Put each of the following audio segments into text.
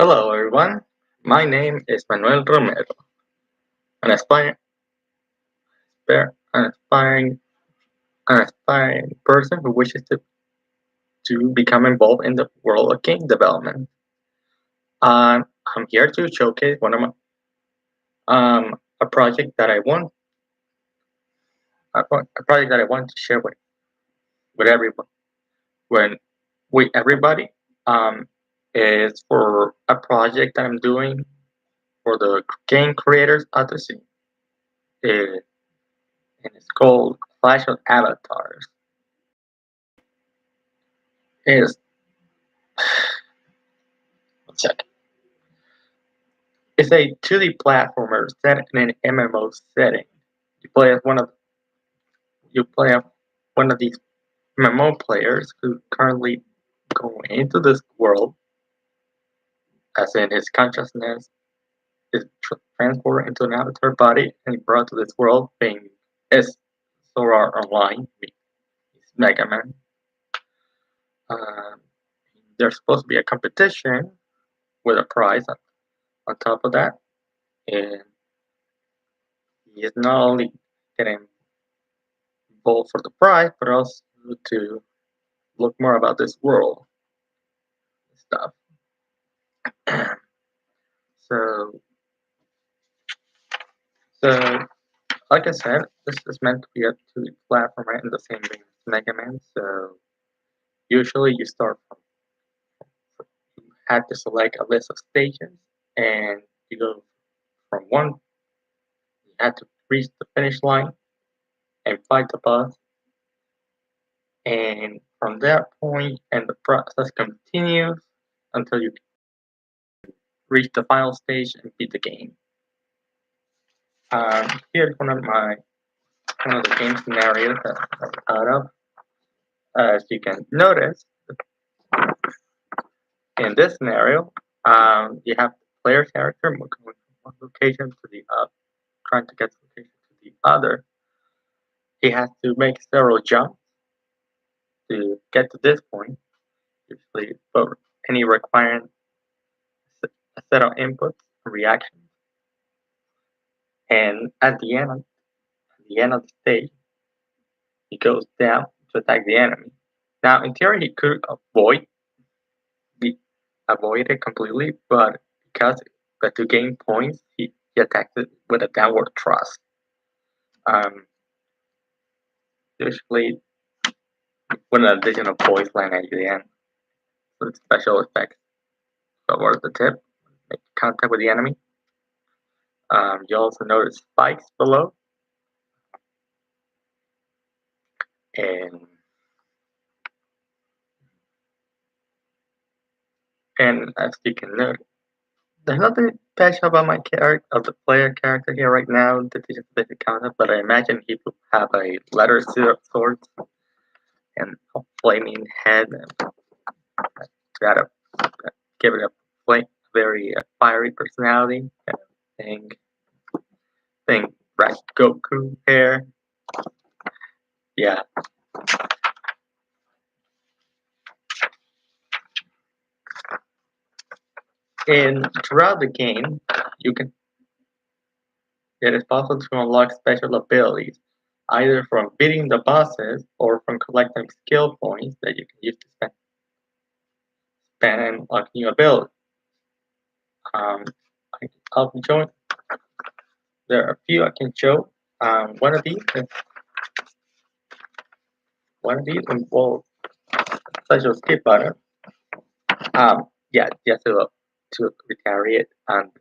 Hello, everyone. My name is Manuel Romero, an an aspiring, an aspiring person who wishes to become involved in the world of game development. I'm here to showcase one of my a project that I want a project that I want to share with everyone when with everybody. Um, is for a project that I'm doing for the Game Creators Odyssey. Uh, and it's called Clash of Avatars. It's one second. It's a 2D platformer set in an MMO setting. You play as you play as one of these MMO players who currently go into this world, as in his consciousness is transported into an avatar body and brought to this world, being is Sora Online, he's Megaman. Um, there's supposed to be a competition with a prize on top of that, and he is not only getting involved for the prize, but also to look more about this world stuff. so, so like I said, this is meant to be a 2D platformer in the same vein as Mega Man. So usually you had to select a list of stages, and you go from one. You had to reach the finish line and fight the boss, and from that point, and the process continues until you reach the final stage and beat the game. Here's one of the game scenarios that I thought of. As you can notice, in this scenario, you have the player character going from one location to the other, trying to get the location to the other. He has to make several jumps to get to this point, usually, but any requiring a set of inputs and reactions. And at the end of the stage, he goes down to attack the enemy. Now, in theory, he could be avoid it completely, but to gain points, he attacked it with a downward thrust. Um, usually with an additional voice line at the end, with special effects towards the tip, make contact with the enemy. You also notice spikes below, and as you can note, there's nothing special about my character of the player character here right now. This is just a basic concept, but I imagine he would have a letter sword and a flaming head and try to give it a very fiery personality. Think, think Red Goku hair. Yeah. And throughout the game, you can it is possible to unlock special abilities, either from beating the bosses or from collecting skill points that you can use to spend and unlock new abilities. Um, I'll be showing. There are a few I can show. One of these is one of these involves special skip button. Yeah, just to retaliate. And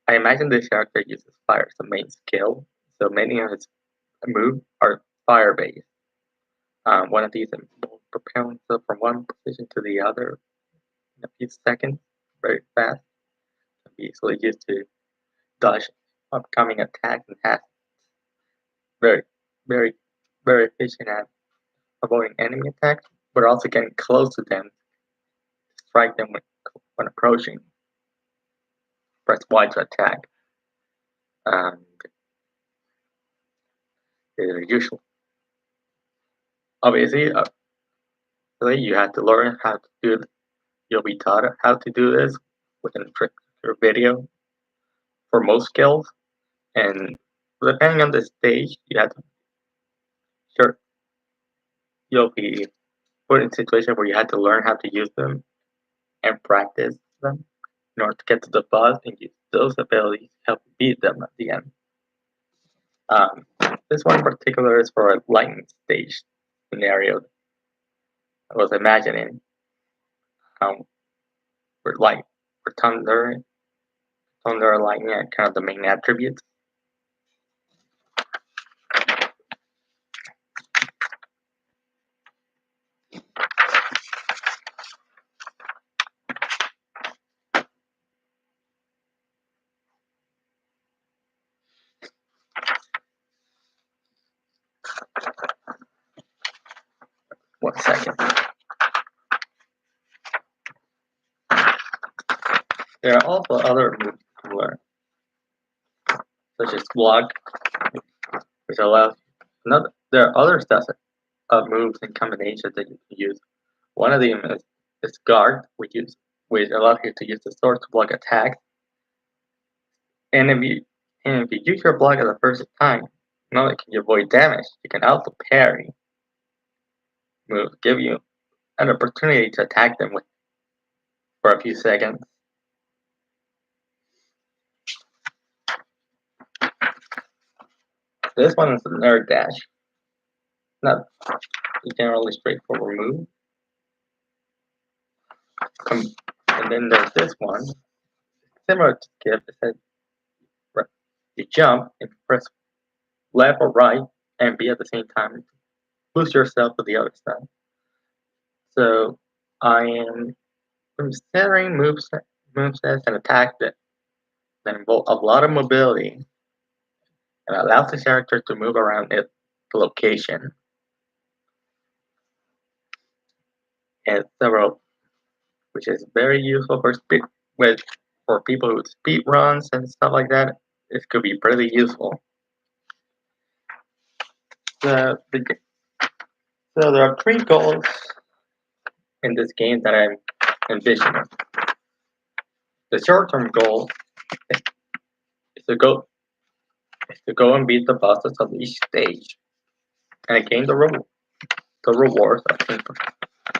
I imagine this character uses fire as the main skill, so many of his moves are fire based. One of these involves propelling himself from one position to the other in a few seconds, very fast, can be easily used to dodge upcoming attacks and has very, very, very efficient at avoiding enemy attacks, but also getting close to them to strike them when approaching. Press Y to attack. And they're usual. Obviously, you have to learn how to do. You'll be taught how to do this with an instructor video for most skills, and depending on the stage, sure you'll be put in a situation where you have to learn how to use them and practice them in order to get to the boss and use those abilities to help you beat them at the end. Um, this one in particular is for a lightning stage scenario. I was imagining um, for light, for thunder, and lightning are kind of the main attributes. One second. There are also other moves to learn, such as block, which allows another. There are other sets of moves and combinations that you can use. One of them is guard, which allows you to use the sword to block attacks. And if you use your block at the first time, not only can you avoid damage, you can also parry moves, give you an opportunity to attack them for a few seconds. This one is an air dash, not a generally straightforward move. And then there's this one, similar to skip. It says you jump and press left or right and B at the same time. Boost yourself to the other side. So I am considering movesets and attacks that involve a lot of mobility and allows the character to move around the location. And several, which is very useful for people who speed runs and stuff like that. It could be pretty useful. The, the so there are three goals in this game that I'm envisioning. The short-term goal is, is to go and beat the bosses of each stage and gain the rewards I think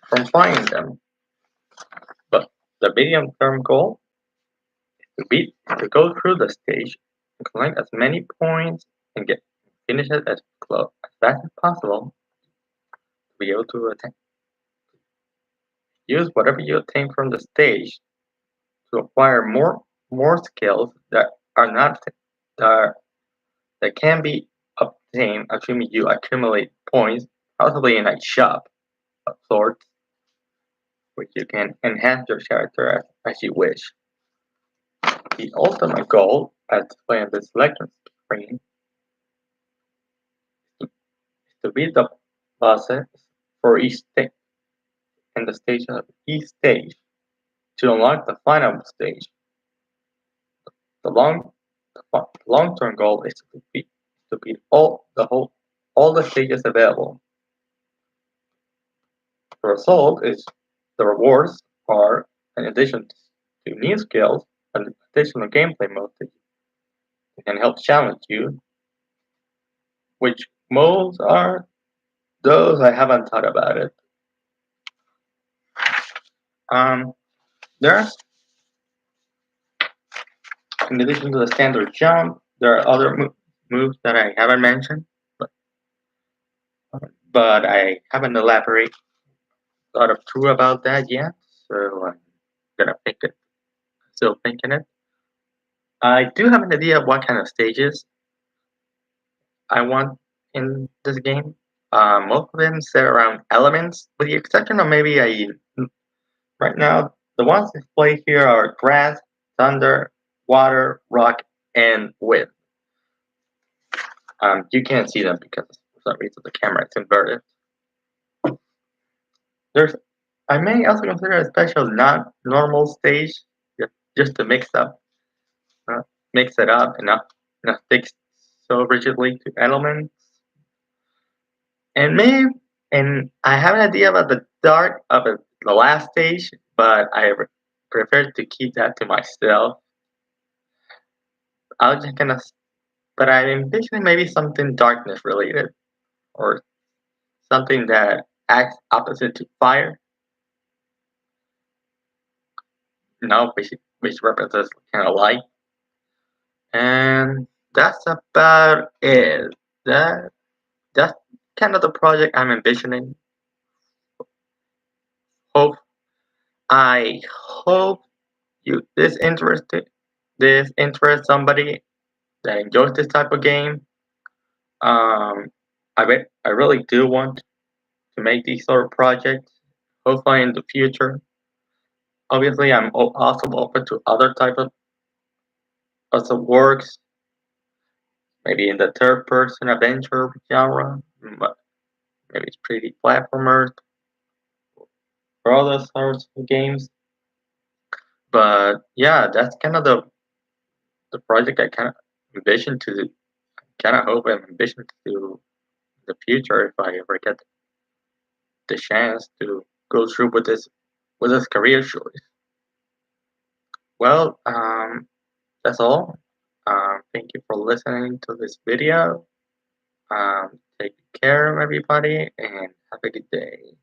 from finding them. But the medium-term goal is to go through the stage and collect as many points and finish it as fast as possible to be able to use whatever you obtain from the stage to acquire more skills that are not that that can be obtained assuming you accumulate points, possibly in a shop of sorts, which you can enhance your character as you wish. The ultimate goal, as displayed on the selection screen, is to beat the bosses for each stage and the stage of each stage to unlock the final stage. The long-term goal is to beat all the stages available. The result is the rewards are, in addition to new skills, an additional gameplay mode that can help challenge you. Which modes are those? I haven't thought about it. There's in addition to the standard jump, there are other moves that I haven't mentioned, but I haven't elaborated thought of true about that yet. So I'm gonna pick it. Still thinking it. I do have an idea of what kind of stages I want in this game. Most of them set around elements, with the exception of maybe right now, the ones displayed here are grass, thunder, water, rock, and wind. You can't see them because for some reason the camera is inverted. I may also consider a special non-normal stage just to mix it up and not stick so rigidly to elements. And I have an idea about the last stage, but prefer to keep that to myself. I was just gonna, but I'm envisioning maybe something darkness related or something that acts opposite to fire. Which represents kind of light, and that's about it. That that's kind of the project I'm envisioning. Hope I hope you this interests somebody that enjoys this type of game. Um, I really do want to make these sort of projects. Hopefully in the future. Obviously, I'm also open to other type of works, maybe in the third person adventure genre, maybe it's 3D platformers or other sorts of games. But yeah, that's kind of the project I kind of envision to kind of hope and ambition to do in the future if I ever get the chance to go through with this career choice. Well, that's all. Thank you for listening to this video. Take care, everybody, and have a good day.